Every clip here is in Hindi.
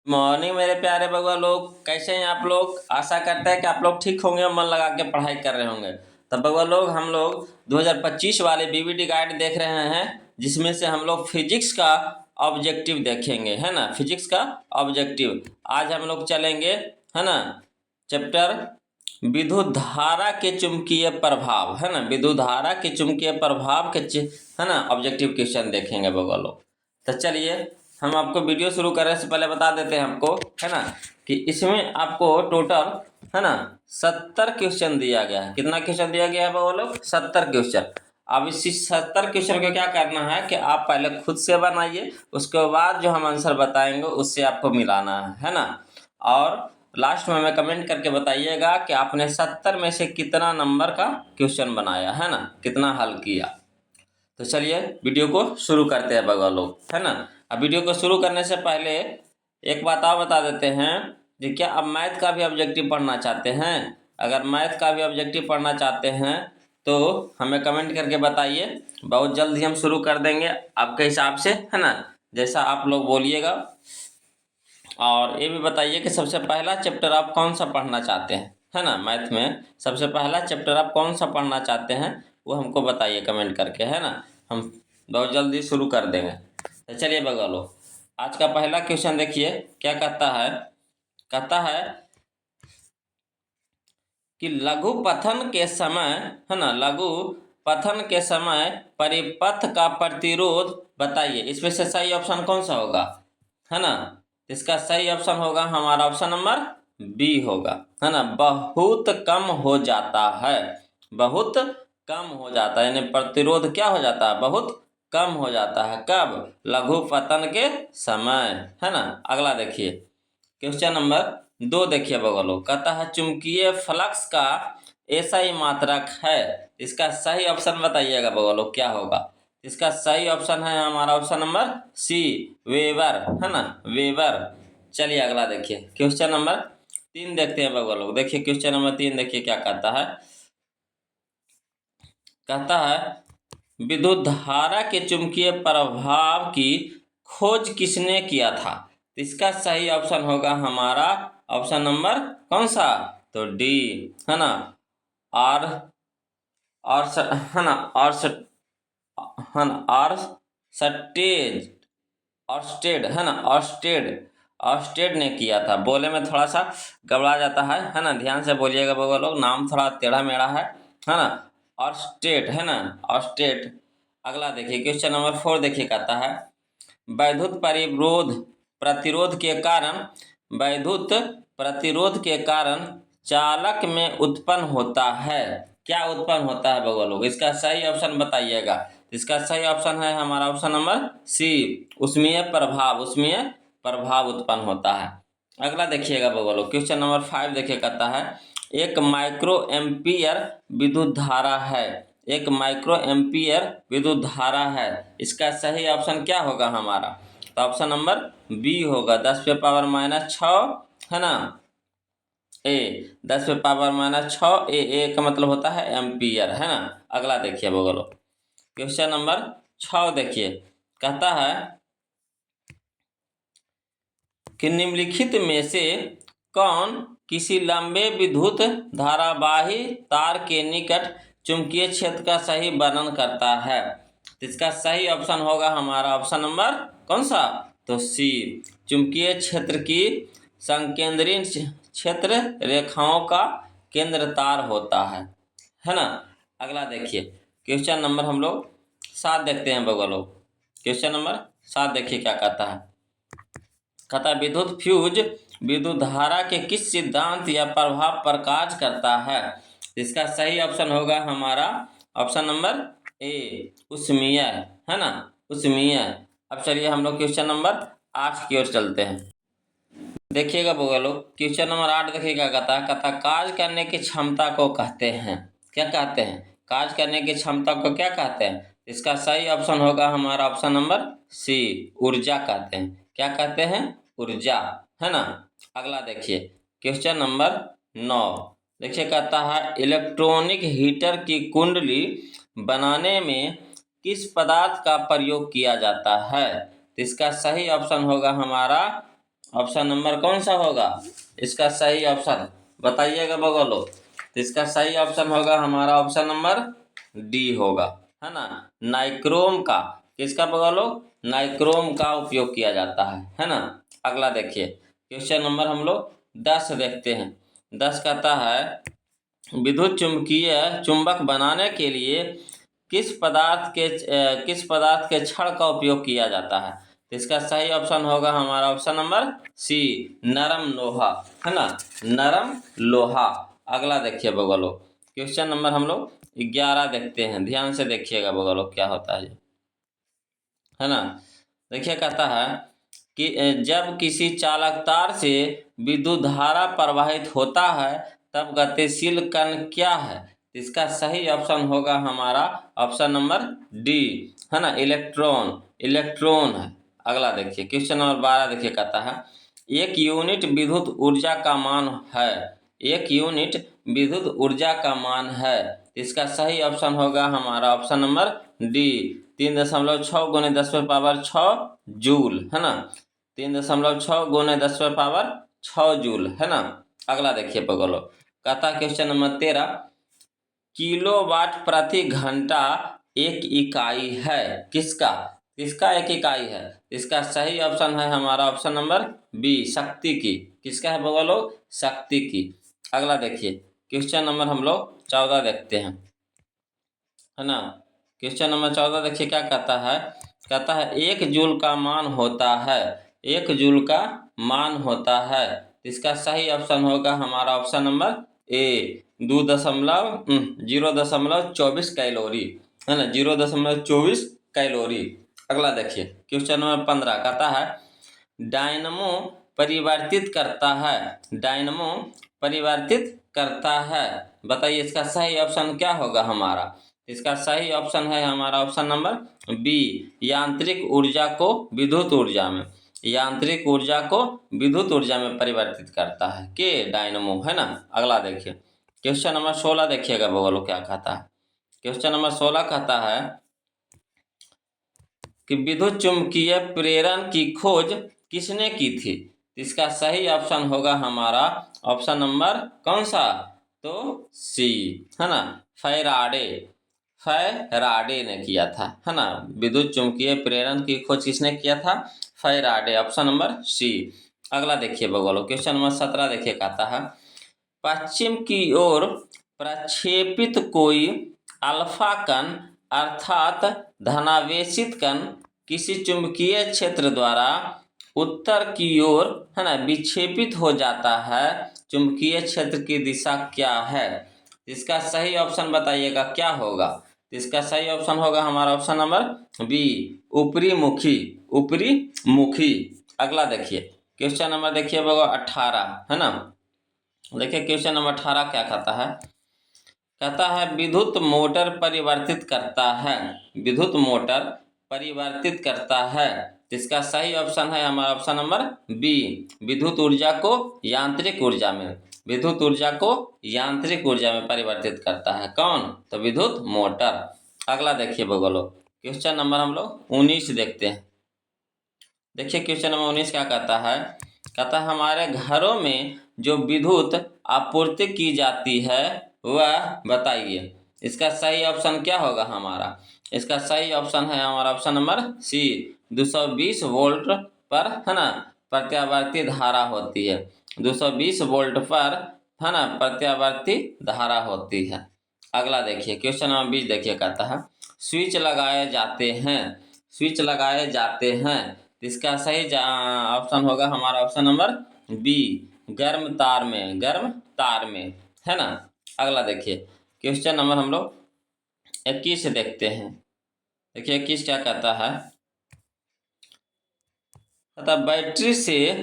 मॉर्निंग मेरे प्यारे बउआ लोग, कैसे हैं आप लोग। आशा करते हैं कि आप लोग ठीक होंगे और मन लगा के पढ़ाई कर रहे होंगे। तब बउआ लोग, हम लोग 2025 वाले बीवीडी गाइड देख रहे हैं, जिसमें से हम लोग फिजिक्स का ऑब्जेक्टिव देखेंगे, है ना। फिजिक्स का ऑब्जेक्टिव आज हम लोग चलेंगे, है ना। चैप्टर विद्युत धारा के चुंबकीय प्रभाव, है ना। विद्युत धारा के चुंबकीय प्रभाव के है ना ऑब्जेक्टिव क्वेश्चन देखेंगे बउआ लोग। तो चलिए, हम आपको वीडियो शुरू करने से पहले बता देते हैं हमको, है ना, कि इसमें आपको टोटल, है ना, 70 क्वेश्चन दिया गया है। कितना क्वेश्चन दिया गया है वो लोग? 70 क्वेश्चन। अब इसी 70 क्वेश्चन को क्या करना है कि आप पहले खुद से बनाइए, उसके बाद जो हम आंसर बताएंगे उससे आपको मिलाना है ना। और लास्ट में हमें कमेंट करके बताइएगा कि आपने 70 में से कितना नंबर का क्वेश्चन बनाया, है ना, कितना हल किया। तो चलिए वीडियो को शुरू करते हैं बगल लोग, है ना। अब वीडियो को शुरू करने से पहले एक बात और बता देते हैं कि क्या आप मैथ का भी ऑब्जेक्टिव पढ़ना चाहते हैं? अगर मैथ का भी ऑब्जेक्टिव पढ़ना चाहते हैं तो हमें कमेंट करके बताइए, बहुत जल्द ही हम शुरू कर देंगे आपके हिसाब से, है ना, जैसा आप लोग बोलिएगा। और ये भी बताइए कि सबसे पहला चैप्टर आप कौन सा पढ़ना चाहते हैं, है ना। मैथ में सबसे पहला चैप्टर आप कौन सा पढ़ना चाहते हैं वो हमको बताइए कमेंट करके, है ना। हम बहुत जल्दी शुरू कर देंगे। तो चलिए बगा लो, आज का पहला क्वेश्चन देखिए क्या कहता है। कहता है कि लघु पथन के समय, है ना, लघु पथन के समय परिपथ का प्रतिरोध बताइए। इसमें से सही ऑप्शन कौन सा होगा, है ना। इसका सही ऑप्शन होगा हमारा ऑप्शन नंबर बी होगा, है ना। बहुत कम हो जाता है, बहुत कम हो जाता है, यानी प्रतिरोध क्या हो जाता है? बहुत कम हो जाता है। कब? लघु पतन के समय, है ना। अगला देखिए क्वेश्चन नंबर 2 देखिए बगलो, कहता है चुंबकीय फ्लक्स का एसआई मात्रक है। इसका सही ऑप्शन बताइएगा बगलो क्या होगा। इसका सही ऑप्शन है हमारा ऑप्शन नंबर सी, वेबर, है ना, वेबर। चलिए अगला देखिए क्वेश्चन नंबर 3 देखते हैं बगलो। देखिए क्वेश्चन नंबर 3 देखिए क्या कहता है। कहता है विद्युत धारा के चुंबकीय प्रभाव की खोज किसने किया था? इसका सही ऑप्शन होगा हमारा ऑप्शन नंबर कौन सा? तो डी, है ना, और है ना, और है ना, और सटेज, ऑर्स्टेड, है ना, ऑर्स्टेड, ऑर्स्टेड ने किया था। बोले में थोड़ा सा गबड़ा जाता है ना, ध्यान से बोलिएगा बउआ लोग, नाम थोड़ा टेढ़ा मेढ़ा है ना। ऑर्स्टेड, है ना, ऑर्स्टेड। अगला देखिए क्वेश्चन नंबर 4 देखिए कहता है वैद्युत परिरोध प्रतिरोध के कारण, वैद्युत प्रतिरोध के कारण चालक में उत्पन्न होता है। क्या उत्पन्न होता है बउआ लोग? इसका सही ऑप्शन बताइएगा। इसका सही ऑप्शन है हमारा ऑप्शन नंबर सी, उष्मीय प्रभाव, उष्मीय प्रभाव उत्पन्न होता है। अगला देखिएगा बउआ लोग क्वेश्चन नंबर 5 देखिए कहता है एक माइक्रो एम्पियर विद्युत धारा है, एक माइक्रो एम्पियर विद्युत धारा है। इसका सही ऑप्शन क्या होगा हमारा? तो ऑप्शन नंबर बी होगा, 10⁻⁻6, है ना, ए, 10⁻⁻6 ए का मतलब होता है एम्पियर, है ना। अगला देखिए बगलो क्वेश्चन नंबर 6 देखिए कहता है कि निम्नलिखित में से कौन किसी लंबे विद्युत धारावाही तार के निकट चुंबकीय क्षेत्र का सही वर्णन करता है? इसका सही ऑप्शन होगा हमारा ऑप्शन नंबर कौन सा? तो सी, चुंबकीय क्षेत्र की संकेंद्रीय क्षेत्र रेखाओं का केंद्र तार होता है ना। अगला देखिए क्वेश्चन नंबर हम लोग 7 देखते हैं बगल लोग। क्वेश्चन नंबर 7 देखिए क्या कहता है। कहता विद्युत फ्यूज विद्युत धारा के किस सिद्धांत या प्रभाव पर कार्य करता है? इसका सही ऑप्शन होगा हमारा ऑप्शन नंबर ए, उष्मीय, है ना, उष्मीय। अब चलिए हम लोग क्वेश्चन नंबर 8 की ओर चलते हैं। देखिएगा लोग क्वेश्चन नंबर 8 देखिए क्या कहता है। कहता कार्य करने की क्षमता को कहते हैं, क्या कहते हैं? कार्य करने की क्षमता को क्या कहते हैं? इसका सही ऑप्शन होगा हमारा ऑप्शन नंबर सी, ऊर्जा कहते हैं। क्या कहते हैं? ऊर्जा, है ना। अगला देखिए क्वेश्चन नंबर 9 देखिए कहता है इलेक्ट्रॉनिक हीटर की कुंडली बनाने में किस पदार्थ का प्रयोग किया जाता है? इसका सही ऑप्शन होगा हमारा ऑप्शन नंबर कौन सा होगा इसका सही ऑप्शन, बताइएगा बगल लोग। तो इसका सही ऑप्शन होगा हमारा ऑप्शन नंबर डी होगा, है ना। नाइक्रोम का, किसका बगल लोग, नाइक्रोम का उपयोग किया जाता है ना। अगला देखिए क्वेश्चन नंबर हम लोग 10 देखते हैं। 10 कहता है विद्युत चुम्बकीय चुंबक बनाने के लिए किस पदार्थ के छड़ का उपयोग किया जाता है। तो इसका सही ऑप्शन होगा हमारा ऑप्शन नंबर सी, नरम लोहा, है ना, नरम लोहा। अगला देखिए बगलो, क्वेश्चन नंबर हम लोग 11 देखते हैं। ध्यान से देखिएगा बगलो क्या होता है ना। देखिए कहता है कि जब किसी चालक तार से विद्युत धारा प्रवाहित होता है तब गतिशील कण क्या है। इसका सही ऑप्शन होगा हमारा ऑप्शन नंबर डी, है ना, इलेक्ट्रॉन, इलेक्ट्रॉन है। अगला देखिए क्वेश्चन नंबर 12 देखिए कहता है एक यूनिट विद्युत ऊर्जा का मान है, एक यूनिट विद्युत ऊर्जा का मान है। इसका सही ऑप्शन होगा हमारा ऑप्शन नंबर डी, 3.6 गुने 10⁻6 जूल, है ना, 3.6 गुने 10⁻6 जूल, है ना। अगला देखिए पगलो, कहता क्वेश्चन नंबर 13 किलोवाट प्रति घंटा एक इकाई है, किसका, किसका एक इकाई है। इसका सही ऑप्शन है हमारा ऑप्शन नंबर बी, शक्ति की, किसका है बगलो, शक्ति की। अगला देखिए क्वेश्चन नंबर हम लोग 14 देखते हैं, है ना। क्वेश्चन नंबर 14 देखिए क्या कहता है 1 जूल का मान होता है, 1 जूल का मान होता है। इसका सही ऑप्शन होगा हमारा ऑप्शन नंबर ए, 0.24 कैलोरी, है ना, 0.24 कैलोरी। अगला देखिए क्वेश्चन नंबर 15 कहता है डायनमो परिवर्तित करता है, डायनमो परिवर्तित करता है। बताइए इसका सही ऑप्शन क्या होगा हमारा। इसका सही ऑप्शन है हमारा ऑप्शन नंबर बी, यांत्रिक ऊर्जा को विद्युत ऊर्जा में, यांत्रिक ऊर्जा को विद्युत ऊर्जा में परिवर्तित करता है के डायनमो, है ना। अगला देखिए क्वेश्चन नंबर 16 देखिएगा बगलो क्या कहता है। क्वेश्चन नंबर 16 कहता है कि विद्युत चुम्बकीय प्रेरण की खोज किसने की थी। इसका सही ऑप्शन होगा हमारा ऑप्शन नंबर कौन सा, तो सी, है ना, फैराडे, फैराडे ने किया था, है ना। विद्युत चुम्बकीय प्रेरण की खोज किसने किया था, फैराडे, ऑप्शन नंबर सी। अगला देखिए बगलो क्वेश्चन नंबर 17 देखिए कहता है पश्चिम की ओर प्रक्षेपित कोई अल्फा कण अर्थात धनावेशित कण किसी चुंबकीय क्षेत्र द्वारा उत्तर की ओर, है ना, विक्षेपित हो जाता है। चुंबकीय क्षेत्र की दिशा क्या है। इसका सही ऑप्शन बताइएगा क्या होगा। इसका सही ऑप्शन होगा हमारा ऑप्शन नंबर बी, ऊपरी मुखी, ऊपरी मुखी। अगला देखिए क्वेश्चन नंबर देखिए 18, है ना। देखिए क्वेश्चन नंबर 18 क्या कहता है विद्युत मोटर परिवर्तित करता है, विद्युत मोटर परिवर्तित करता है। इसका सही ऑप्शन है हमारा ऑप्शन नंबर बी, विद्युत ऊर्जा को यांत्रिक ऊर्जा में, विद्युत ऊर्जा को यांत्रिक ऊर्जा में परिवर्तित करता है कौन, तो विद्युत मोटर। अगला देखिए बगलो क्वेश्चन नंबर हम लोग 19 देखते हैं। देखिए क्वेश्चन नंबर 19 क्या कहता है हमारे घरों में जो विद्युत आपूर्ति की जाती है वह बताइए। इसका सही ऑप्शन क्या होगा हमारा। इसका सही ऑप्शन है हमारा ऑप्शन नंबर सी, 220 वोल्ट पर, है ना, प्रत्यावर्ती धारा होती है, 220 वोल्ट पर, है ना, प्रत्यावर्ती धारा होती है। अगला देखिए क्वेश्चन नंबर 20 देखिए कहता है स्विच लगाए जाते हैं, स्विच लगाए जाते हैं। इसका सही ऑप्शन होगा हमारा ऑप्शन नंबर बी, गर्म तार में, गर्म तार में, है ना। अगला देखिए क्वेश्चन नंबर हम लोग 21 देखते हैं। देखिए 21 क्या कहता है बैटरी से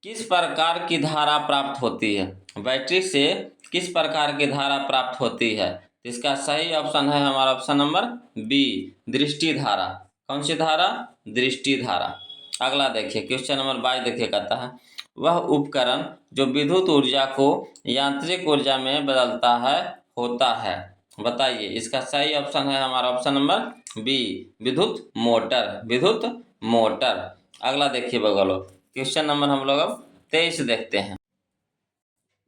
किस प्रकार की धारा प्राप्त होती है, बैटरी से किस प्रकार की धारा प्राप्त होती है। इसका सही ऑप्शन है हमारा ऑप्शन नंबर बी, दृष्टि धारा। कौन सी धारा, दृष्टि धारा। अगला देखिए क्वेश्चन नंबर 22 देखिए कहता है वह उपकरण जो विद्युत ऊर्जा को यांत्रिक ऊर्जा में बदलता है होता है। बताइए इसका सही ऑप्शन है हमारा ऑप्शन नंबर बी, विद्युत मोटर, विद्युत मोटर। अगला देखिए बगलो क्वेश्चन नंबर हम लोग अब 23 देखते हैं।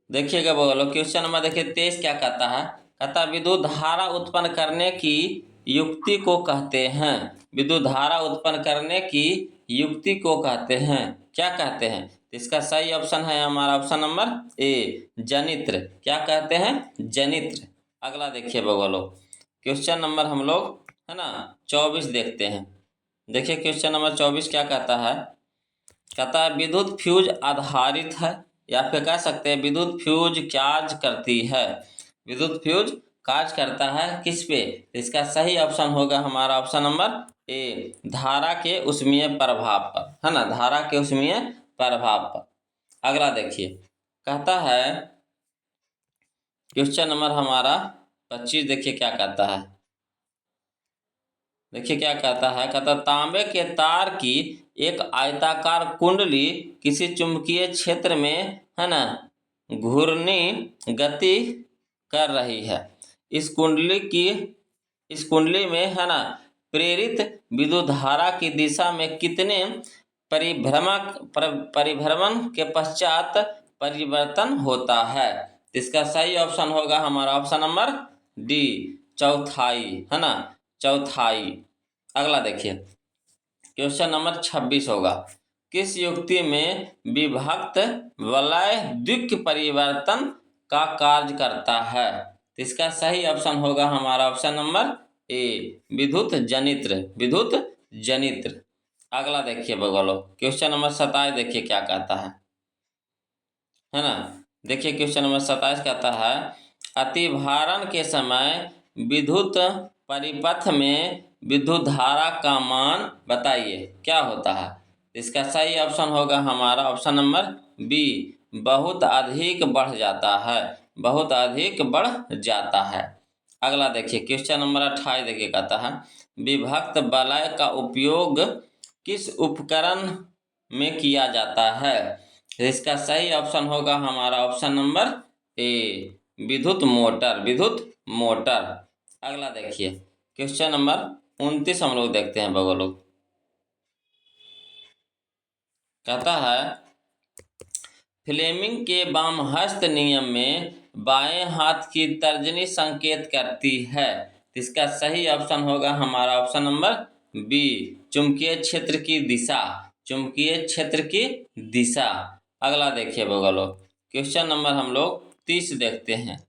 देखिएगा बगलो, क्वेश्चन नंबर देखिए 23 क्या कहता है। कहता है विद्युत धारा उत्पन्न करने की युक्ति को कहते हैं। विद्युत धारा उत्पन्न करने की युक्ति को कहते हैं, क्या कहते हैं? इसका सही ऑप्शन है हमारा ऑप्शन नंबर ए, जनित्र। क्या कहते हैं? जनित्र। अगला देखिए बगलो, क्वेश्चन नंबर हम लोग है ना 24 देखते हैं। देखिए क्वेश्चन नंबर 24 क्या कहता है। कहता है विद्युत फ्यूज आधारित है, या फिर कह सकते हैं विद्युत फ्यूज कार्य करती है। विद्युत फ्यूज कार्य करता है किस पे? इसका सही ऑप्शन होगा हमारा ऑप्शन नंबर ए, धारा के ऊष्मीय प्रभाव पर, है ना, धारा के ऊष्मीय प्रभाव पर। अगला देखिए, कहता है क्वेश्चन नंबर हमारा 25 देखिए क्या कहता है। देखिए क्या कहता है। कहता तांबे के तार की एक आयताकार कुंडली किसी चुंबकीय क्षेत्र में है ना घूर्णी गति कर रही है। इस कुंडली में है ना प्रेरित विद्युत धारा की दिशा में कितने परिभ्रमण के पश्चात परिवर्तन होता है? इसका सही ऑप्शन होगा हमारा ऑप्शन नंबर डी, चौथाई, है ना, चौथाई। अगला देखिए क्वेश्चन नंबर 26 होगा। किस युक्ति में विभक्त वलय द्विक परिवर्तन का कार्य करता है? इसका सही ऑप्शन होगा हमारा ऑप्शन नंबर ए, विद्युत जनित्र, विद्युत जनित्र। अगला देखिए बगलो, क्वेश्चन नंबर 27 देखिए क्या कहता है ना। देखिए क्वेश्चन नंबर 27 कहता है अतिभारण के समय विद्युत परिपथ में विद्युत धारा का मान बताइए, क्या होता है? इसका सही ऑप्शन होगा हमारा ऑप्शन नंबर बी, बहुत अधिक बढ़ जाता है, बहुत अधिक बढ़ जाता है। अगला देखिए क्वेश्चन नंबर 28 देखिए कहता है विभक्त वलय का उपयोग किस उपकरण में किया जाता है? इसका सही ऑप्शन होगा हमारा ऑप्शन नंबर ए, विद्युत मोटर, विद्युत मोटर। अगला देखिए क्वेश्चन नंबर 29 हम लोग देखते हैं बगलो। कहता है फ्लेमिंग के वामहस्त नियम में बाएं हाथ की तर्जनी संकेत करती है। इसका सही ऑप्शन होगा हमारा ऑप्शन नंबर बी, चुंबकीय क्षेत्र की दिशा, चुंबकीय क्षेत्र की दिशा। अगला देखिए बगलो, क्वेश्चन नंबर हम लोग 30 देखते हैं,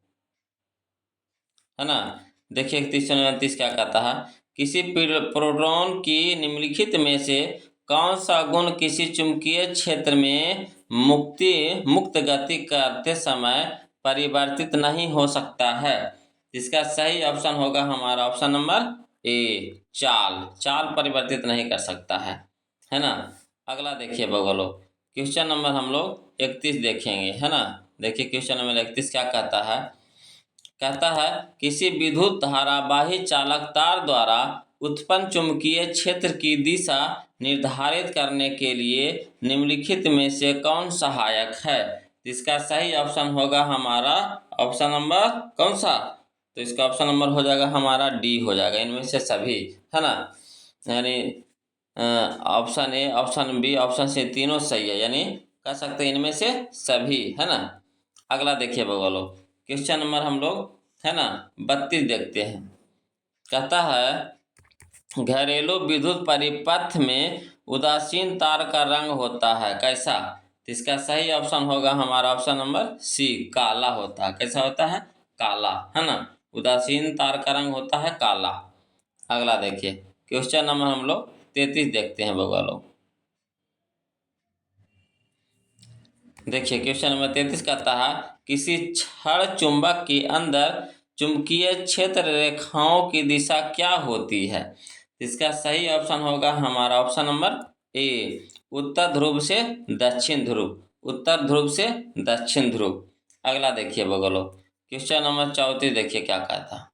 है ना। देखिए 30 क्या कहता है। किसी प्रोटॉन की निम्नलिखित में से कौन सा गुण किसी चुंबकीय क्षेत्र में मुक्त गति करते समय परिवर्तित नहीं हो सकता है? इसका सही ऑप्शन होगा हमारा ऑप्शन नंबर ए, चाल, चाल परिवर्तित नहीं कर सकता है ना। अगला देखिए बगलो, क्वेश्चन नंबर हम लोग 31 देखेंगे, है ना। देखिए क्वेश्चन नंबर 31 क्या कहता है। कहता है किसी विद्युत धारावाही चालक तार द्वारा उत्पन्न चुंबकीय क्षेत्र की दिशा निर्धारित करने के लिए निम्नलिखित में से कौन सहायक है? इसका सही ऑप्शन होगा हमारा ऑप्शन नंबर कौन सा? तो इसका ऑप्शन नंबर हो जाएगा हमारा डी हो जाएगा, इनमें से सभी, है ना। यानी option A, option B, option C तीनों सही है, यानी कह सकते हैं इनमें से सभी, है ना। अगला देखिए बगलो, क्वेश्चन नंबर हम लोग है ना 32 देखते हैं। कहता है घरेलू विद्युत परिपथ में उदासीन तार का रंग होता है कैसा? इसका सही ऑप्शन होगा हमारा ऑप्शन नंबर सी, काला होता है। कैसा होता है? काला, है ना। उदासीन तार का रंग होता है काला। अगला देखिए क्वेश्चन नंबर हम लोग 33 देखते हैं बगलो। देखिए क्वेश्चन नंबर 33 कहता है किसी छड़ चुंबक के अंदर चुंबकीय क्षेत्र रेखाओं की दिशा क्या होती है? इसका सही ऑप्शन होगा हमारा ऑप्शन नंबर ए, उत्तर ध्रुव से दक्षिण ध्रुव, उत्तर ध्रुव से दक्षिण ध्रुव। अगला देखिए बगलो, क्वेश्चन नंबर 34 देखिए क्या कहता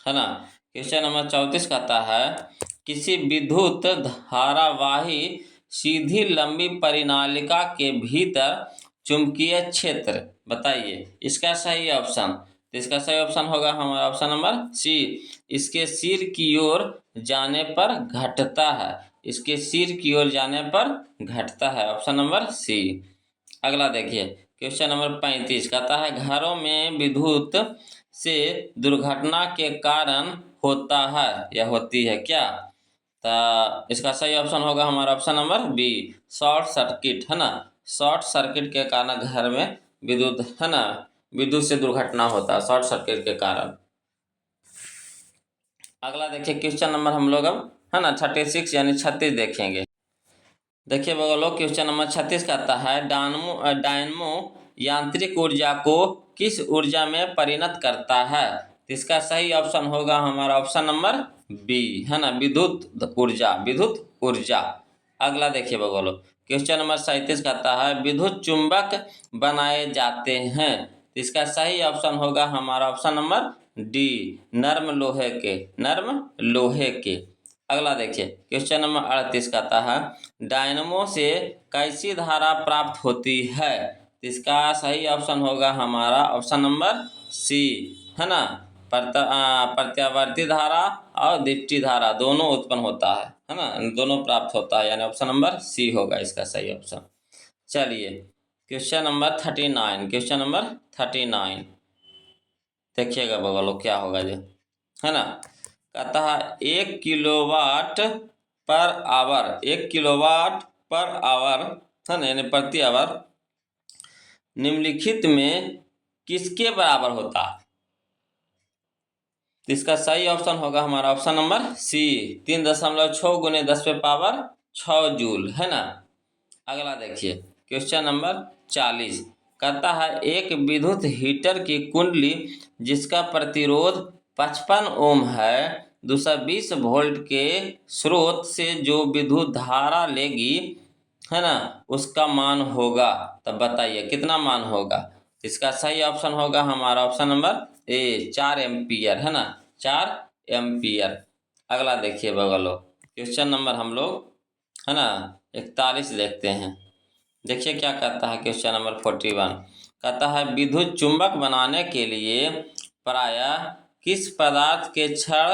है ना। क्वेश्चन नंबर 34 कहता है किसी विद्युत धारावाही सीधी लंबी परिनालिका के भीतर चुंबकीय क्षेत्र बताइए, इसका सही ऑप्शन। तो इसका सही ऑप्शन होगा हमारा ऑप्शन नंबर सी, इसके सिर की ओर जाने पर घटता है, इसके सिर की ओर जाने पर घटता है। Option number C. अगला देखिए क्वेश्चन नंबर 35 कहता है घरों में विद्युत से दुर्घटना के कारण होता है या होती है क्या? तो इसका सही ऑप्शन होगा हमारा option number B, short circuit, है ना। शॉर्ट सर्किट के कारण घर में विद्युत, है ना, विद्युत से दुर्घटना होता है शॉर्ट सर्किट के कारण। अगला देखिए क्वेश्चन नंबर हम लोग अब, है ना, 36 यानी 36 देखेंगे। देखिए बगलो क्वेश्चन नंबर 36 कहता है डायनमो यांत्रिक ऊर्जा को किस ऊर्जा में परिणत करता है? तो इसका सही ऑप्शन होगा हमारा ऑप्शन नंबर बी, है ना, विद्युत ऊर्जा, विद्युत ऊर्जा। अगला देखिए बगलो क्वेश्चन नंबर 37 कहता है विद्युत चुंबक बनाए जाते हैं। तो इसका सही ऑप्शन होगा हमारा ऑप्शन नंबर डी, नर्म लोहे के, नर्म लोहे के। अगला देखिए क्वेश्चन नंबर 38 कहता है डायनमो से कैसी धारा प्राप्त होती है? तो इसका सही ऑप्शन होगा हमारा ऑप्शन नंबर सी, है ना, प्रत्यावर्ती धारा और दीप्ति धारा दोनों उत्पन्न होता है ना, दोनों प्राप्त होता है, यानी ऑप्शन नंबर सी होगा इसका सही ऑप्शन। चलिए क्वेश्चन नंबर 39, क्वेश्चन नंबर 39 देखिएगा बगलो क्या होगा जो, है ना, कहता है 1 kilowatt per hour, 1 kilowatt per hour, है ना, यानी प्रति आवर निम्नलिखित में किसके बराबर होता है? तो इसका सही ऑप्शन होगा हमारा ऑप्शन नंबर सी, 3.6 गुने 10⁻6 जूल, है ना। अगला देखिए क्वेश्चन नंबर 40 कहता है एक विद्युत हीटर की कुंडली जिसका प्रतिरोध 55 ओम है 220 वोल्ट के स्रोत से जो विद्युत धारा लेगी, है ना, उसका मान होगा। तब बताइए कितना मान होगा? इसका सही ऑप्शन होगा हमारा ऑप्शन नंबर ए, 4 एम्पियर, है ना, 4 एम्पियर। अगला देखिए बगलो क्वेश्चन नंबर हम लोग, है ना, 41 देखते हैं। देखिए क्या कहता है क्वेश्चन नंबर 41 कहता है विद्युत चुंबक बनाने के लिए प्रायः किस पदार्थ के छड़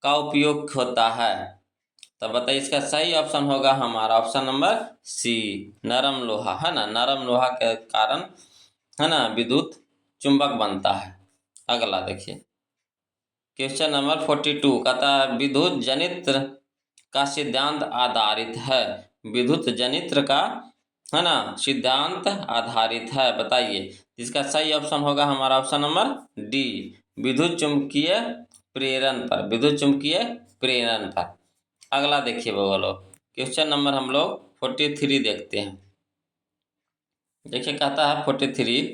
का उपयोग होता है? तो बताइए इसका सही ऑप्शन होगा हमारा ऑप्शन नंबर सी, नरम लोहा, है ना, नरम लोहा के कारण, है ना, विद्युत चुंबक बनता है। अगला देखिए क्वेश्चन नंबर 42 कहता है विद्युत जनित्र का सिद्धांत आधारित है, विद्युत जनित्र का, है ना, सिद्धांत आधारित है, बताइए। इसका सही ऑप्शन होगा हमारा ऑप्शन नंबर डी, विद्युत चुंबकीय प्रेरण पर, विद्युत चुंबकीय प्रेरण पर। अगला देखिए बोलो क्वेश्चन नंबर हम लोग 43 देखते हैं। देखिए कहता है 43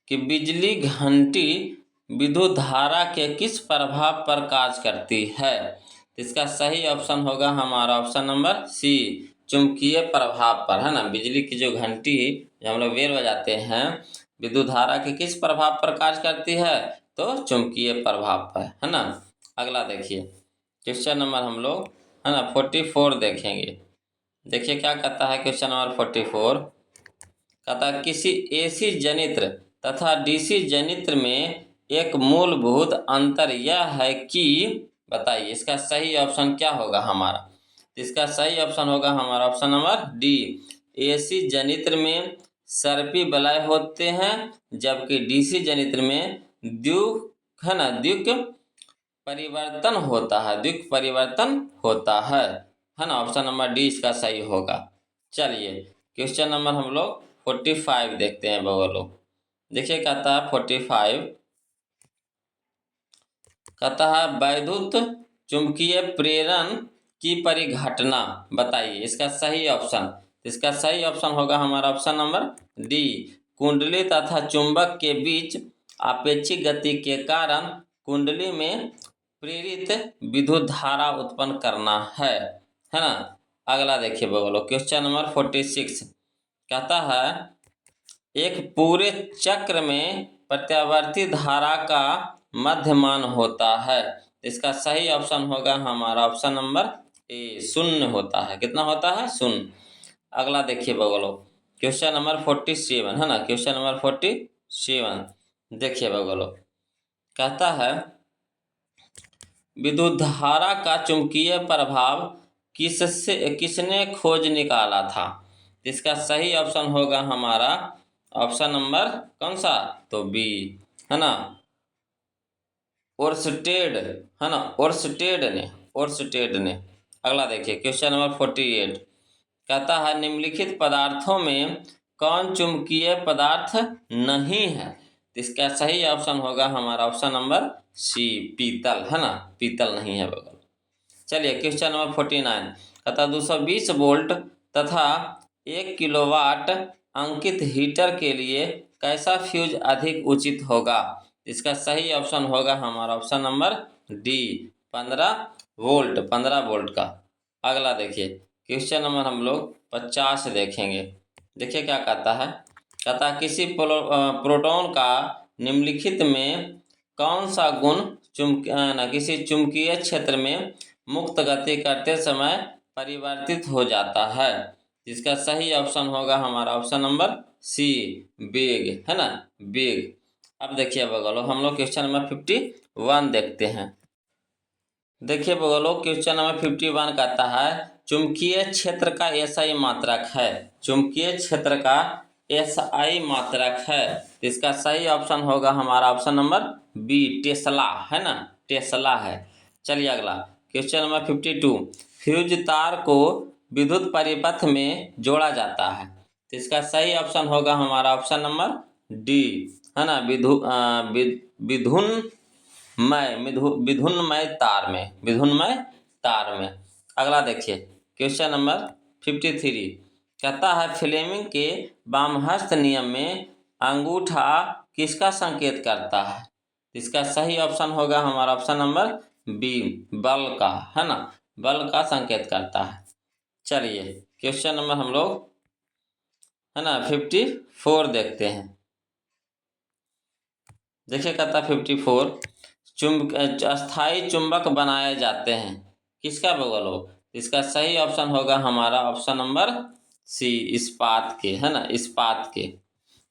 कि बिजली घंटी विद्युत धारा के किस प्रभाव पर कार्य करती है? इसका सही ऑप्शन होगा हमारा ऑप्शन नंबर सी, चुंबकीय प्रभाव पर, है ना। बिजली की जो घंटी जो हम लोग बेल बजाते हैं विद्युत धारा के किस प्रभाव पर कार्य करती है? तो चुंबकीय प्रभाव पर, है ना। अगला देखिए क्वेश्चन नंबर हम लोग, है ना, 44 देखेंगे। देखिए क्या कहता है क्वेश्चन नंबर 44 कहता है किसी एसी जनित्र तथा डीसी जनित्र में एक मूलभूत अंतर यह है कि, बताइए इसका सही ऑप्शन क्या होगा हमारा? इसका सही ऑप्शन होगा हमारा ऑप्शन नंबर डी, एसी जनित्र में सर्पी वलय होते हैं जबकि डीसी जनित्र में द्युक, है ना, द्युक परिवर्तन होता है, द्युक परिवर्तन होता है ना। ऑप्शन नंबर डी इसका सही होगा। चलिए क्वेश्चन नंबर हम लोग 45 देखते हैं बगलो। देखिए कहता है 45 कहता है वैद्युत चुंबकीय प्रेरण की परिघटना, बताइए इसका सही ऑप्शन। इसका सही ऑप्शन होगा हमारा ऑप्शन नंबर डी, कुंडली तथा चुंबक के बीच आपेक्षिक गति के कारण कुंडली में प्रेरित विद्युत धारा उत्पन्न करना है ना। अगला देखिए बगलो क्वेश्चन नंबर 46 कहता है एक पूरे चक्र में प्रत्यावर्ती धारा का मध्यमान होता है। इसका सही ऑप्शन होगा हमारा ऑप्शन नंबर ए, शून्य होता है। कितना होता है? शून्य। अगला देखिए बगलो क्वेश्चन नंबर 47, है ना, क्वेश्चन नंबर 47 देखिए बगलो कहता है विद्युत धारा का चुंबकीय प्रभाव किसने खोज निकाला था? इसका सही ऑप्शन होगा हमारा ऑप्शन नंबर कौन सा? तो बी, है ना, ओर्स्टेड, है ना, ओर्स्टेड ने। अगला देखिए क्वेश्चन नंबर 48, कहता है निम्नलिखित पदार्थों में कौन चुंबकीय पदार्थ नहीं है? तो इसका सही ऑप्शन होगा हमारा ऑप्शन नंबर सी, पीतल, है ना, पीतल नहीं है बगल। चलिए क्वेश्चन नंबर 49, कहता 220 वोल्ट तथा 1 किलोवाट अंकित हीटर के लिए कैसा फ्यूज अधिक उचित होगा? इसका सही ऑप्शन होगा हमारा ऑप्शन नंबर डी, 15 वोल्ट का। अगला देखिए क्वेश्चन नंबर हम लोग 50 देखेंगे। देखिए क्या कहता है, कहता है किसी प्रोटॉन का निम्नलिखित में कौन सा गुण किसी चुंबकीय क्षेत्र में मुक्त गति करते समय परिवर्तित हो जाता है? जिसका सही ऑप्शन होगा हमारा ऑप्शन नंबर सी, वेग, है ना, वेग। अब देखिए बगलो हम लोग क्वेश्चन नंबर 51 देखते हैं। देखिए बगलो क्वेश्चन नंबर 51 कहता है चुंबकीय क्षेत्र का एसआई मात्रक है, चुंबकीय क्षेत्र का एसआई मात्रक है। इसका सही ऑप्शन होगा हमारा ऑप्शन नंबर बी, टेस्ला, है ना, टेस्ला है। चलिए अगला क्वेश्चन नंबर 52, फ्यूज तार को विद्युत परिपथ में जोड़ा जाता है। तो इसका सही ऑप्शन होगा हमारा ऑप्शन नंबर डी, है ना, विधुन्मय तार में। अगला देखिए क्वेश्चन नंबर 53, कहता है फ्लेमिंग के वामहस्त नियम में अंगूठा किसका संकेत करता है? इसका सही ऑप्शन होगा हमारा ऑप्शन नंबर बी, बल का, है ना, बल का संकेत करता है। चलिए क्वेश्चन नंबर हम लोग, है ना, 54 देखते हैं। देखिए कहता 54, अस्थाई चुंबक बनाए जाते हैं किसका बगल हो? इसका सही ऑप्शन होगा हमारा ऑप्शन नंबर सी, इस्पात के, है ना, इस्पात के।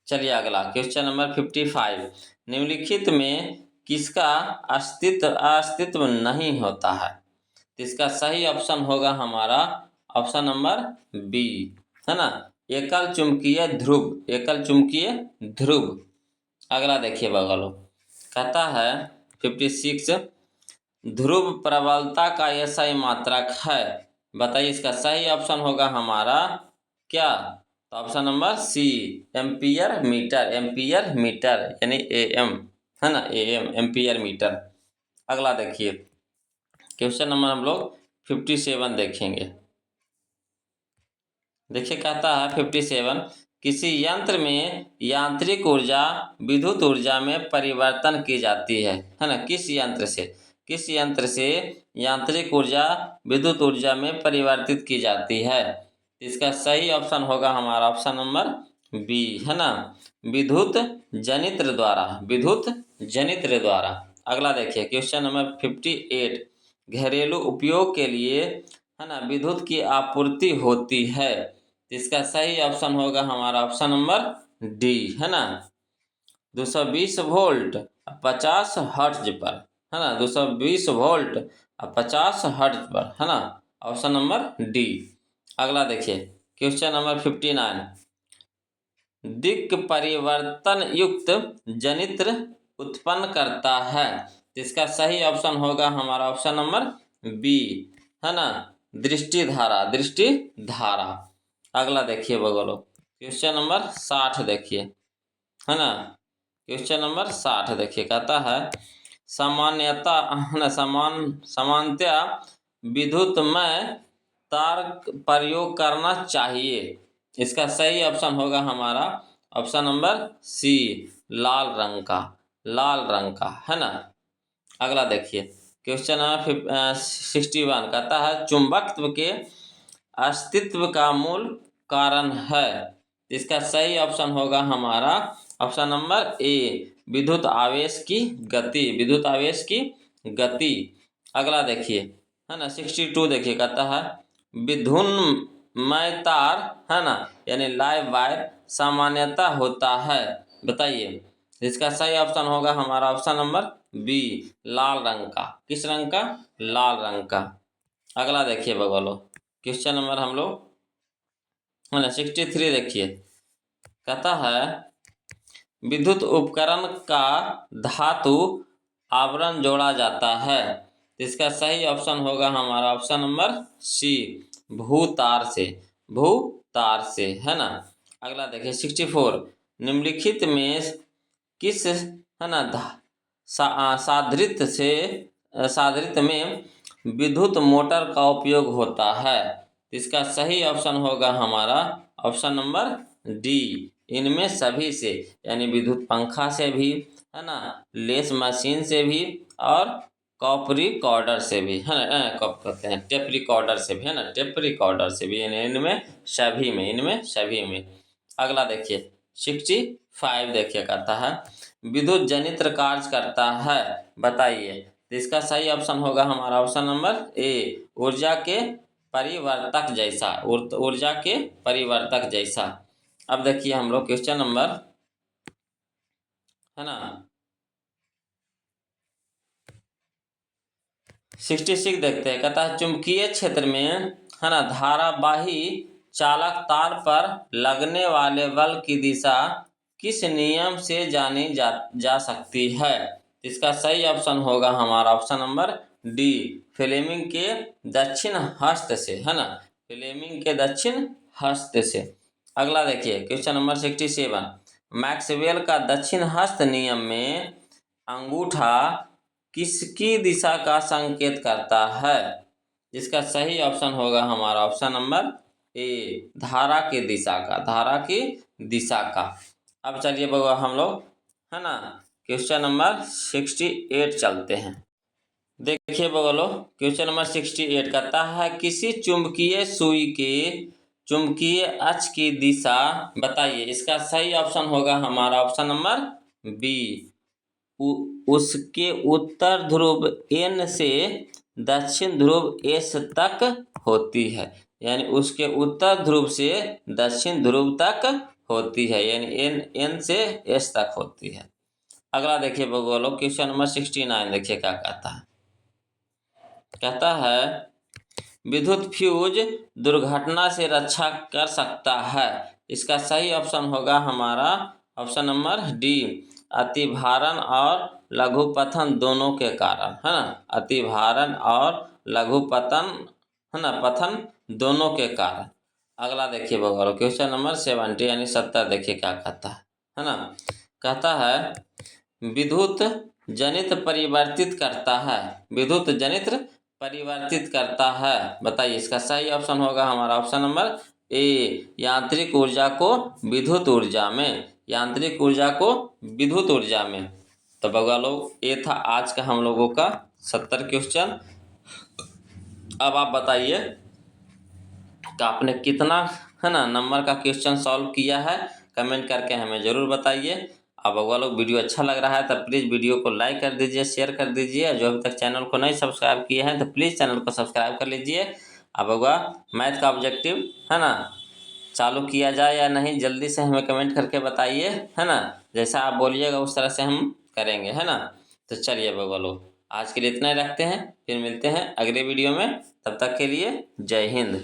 चलिए अगला क्वेश्चन नंबर 55, निम्नलिखित में किसका अस्तित्व नहीं होता है? इसका सही ऑप्शन होगा हमारा ऑप्शन नंबर बी, है ना, एकल चुंबकीय ध्रुव। अगला देखिए बगलो कहता है 56, ध्रुव प्रबलता का एसआई मात्रक है। बताइए इसका सही ऑप्शन होगा हमारा क्या? तो option number C, ampere meter यानी एएम, है ना, एएम, एम्पियर मीटर। अगला देखिए क्वेश्चन नंबर हम लोग 57 देखेंगे। देखिए कहता है 57, किसी यंत्र में यांत्रिक ऊर्जा विद्युत ऊर्जा में परिवर्तन की जाती है ना, किस यंत्र से यांत्रिक ऊर्जा विद्युत ऊर्जा में परिवर्तित की जाती है? इसका सही ऑप्शन होगा हमारा ऑप्शन नंबर बी, है ना, विद्युत जनित्र द्वारा। अगला देखिए क्वेश्चन नंबर 58, घरेलू उपयोग के लिए, है ना, विद्युत की आपूर्ति होती है। इसका सही ऑप्शन होगा हमारा ऑप्शन नंबर डी, है ना, 220 वोल्ट 50 हर्ट्ज पर, है ना, 220 वोल्ट 50 हर्ट्ज पर, है ना, ऑप्शन नंबर डी। अगला देखिए क्वेश्चन नंबर 59, दिक् परिवर्तन युक्त जनित्र उत्पन्न करता है। इसका सही ऑप्शन होगा हमारा ऑप्शन नंबर बी, है ना, दृष्टि धारा। अगला देखिए बगलो क्वेश्चन नंबर 60 देखिए, है ना, क्वेश्चन नंबर 60 देखिए कहता है सामान्यतया विद्युतमय तार प्रयोग करना चाहिए। इसका सही ऑप्शन होगा हमारा ऑप्शन नंबर सी, लाल रंग का, है ना। अगला देखिए क्वेश्चन नंबर 61 कहता है चुंबकत्व के अस्तित्व का मूल कारण है। इसका सही ऑप्शन होगा हमारा ऑप्शन नंबर ए, विद्युत आवेश की गति। अगला देखिए, है ना, 62 देखिए कहता है विद्युन्मय तार, है ना, यानी लाइव वायर सामान्यता होता है। बताइए इसका सही ऑप्शन होगा हमारा ऑप्शन नंबर बी, लाल रंग का। किस रंग का? लाल रंग का। अगला देखिए बगलो क्वेश्चन नंबर हम लोग है ना 63 देखिए, कहता है विद्युत उपकरण का धातु आवरण जोड़ा जाता है। तो इसका सही ऑप्शन होगा हमारा ऑप्शन नंबर सी, भूतार से, भूतार से, है ना। अगला देखिए 64, निम्नलिखित में किस है ना सादृत में विद्युत मोटर का उपयोग होता है। इसका सही ऑप्शन होगा हमारा ऑप्शन नंबर डी, इनमें सभी से, यानी विद्युत पंखा से भी, है ना, लेस मशीन से भी, और कॉप रिकॉर्डर से भी, है ना, कॉप कहते हैं टेप रिकॉर्डर से भी, है ना, टेप रिकॉर्डर से भी, यानी इनमें सभी में। अगला देखिए 65 देखिए, कहता है विद्युत जनित्र कार्य करता है, बताइए। तो इसका सही ऑप्शन होगा हमारा ऑप्शन नंबर ए, ऊर्जा के परिवर्तक जैसा, ऊर्जा के परिवर्तक जैसा। अब देखिए हम लोग क्वेश्चन नंबर, है ना 66 देखते हैं, कहता है चुंबकीय क्षेत्र में, है ना, धारावाही चालक तार पर लगने वाले बल की दिशा किस नियम से जानी जा सकती है। इसका सही ऑप्शन होगा हमारा ऑप्शन नंबर डी, फ्लेमिंग के दक्षिण हस्त से, है ना, फ्लेमिंग के दक्षिण हस्त से। अगला देखिए क्वेश्चन नंबर 67, मैक्सवेल का दक्षिण हस्त नियम में अंगूठा किसकी दिशा का संकेत करता है। इसका सही ऑप्शन होगा हमारा ऑप्शन नंबर ए, धारा की दिशा का, धारा की दिशा का। अब चलिए बगवा हम लोग, है ना, क्वेश्चन नंबर 68 चलते हैं। देखिए बगलो क्वेश्चन नंबर 68 कहता है किसी चुंबकीय सुई के चुंबकीय अक्ष की दिशा बताइए। इसका सही ऑप्शन होगा हमारा ऑप्शन नंबर बी, उसके उत्तर ध्रुव एन से दक्षिण ध्रुव एस तक होती है, यानी उसके उत्तर ध्रुव से दक्षिण ध्रुव तक होती है, यानी एन से एस तक होती है। अगला देखिए बगलो क्वेश्चन नंबर 69 देखिए क्या कहता है, कहता है विद्युत फ्यूज दुर्घटना से रक्षा कर सकता है। इसका सही ऑप्शन होगा हमारा ऑप्शन नंबर डी, अतिभारण और लघुपतन दोनों के कारण, है ना, अतिभारण और लघुपतन, है ना, पतन दोनों के कारण। अगला देखिए बगलो क्वेश्चन नंबर 70 यानी 70 देखिए क्या कहता है ना, कहता है विद्युत जनित्र परिवर्तित करता है, विद्युत जनित्र परिवर्तित करता है, बताइए। इसका सही ऑप्शन होगा हमारा ऑप्शन नंबर ए, यांत्रिक ऊर्जा को विद्युत ऊर्जा में, यांत्रिक ऊर्जा को विद्युत ऊर्जा में। तो बगवा लोग ये था आज का हम लोगों का 70 क्वेश्चन। अब आप बताइए कि आपने कितना, है ना, नंबर का क्वेश्चन सॉल्व किया है, कमेंट करके हमें ज़रूर बताइए। अब अगवा लोग वीडियो अच्छा लग रहा है तो प्लीज़ वीडियो को लाइक कर दीजिए, शेयर कर दीजिए। जो अभी तक चैनल को नहीं सब्सक्राइब किए हैं तो प्लीज़ चैनल को सब्सक्राइब कर लीजिए। अब अगवा मैथ का ऑब्जेक्टिव, है ना, चालू किया जाए या नहीं, जल्दी से हमें कमेंट करके बताइए, है ना। जैसा आप बोलिएगा उस तरह से हम करेंगे, है ना। तो चलिए बगवा लोग आज के लिए इतना ही रखते हैं, फिर मिलते हैं अगले वीडियो में। तब तक के लिए जय हिंद।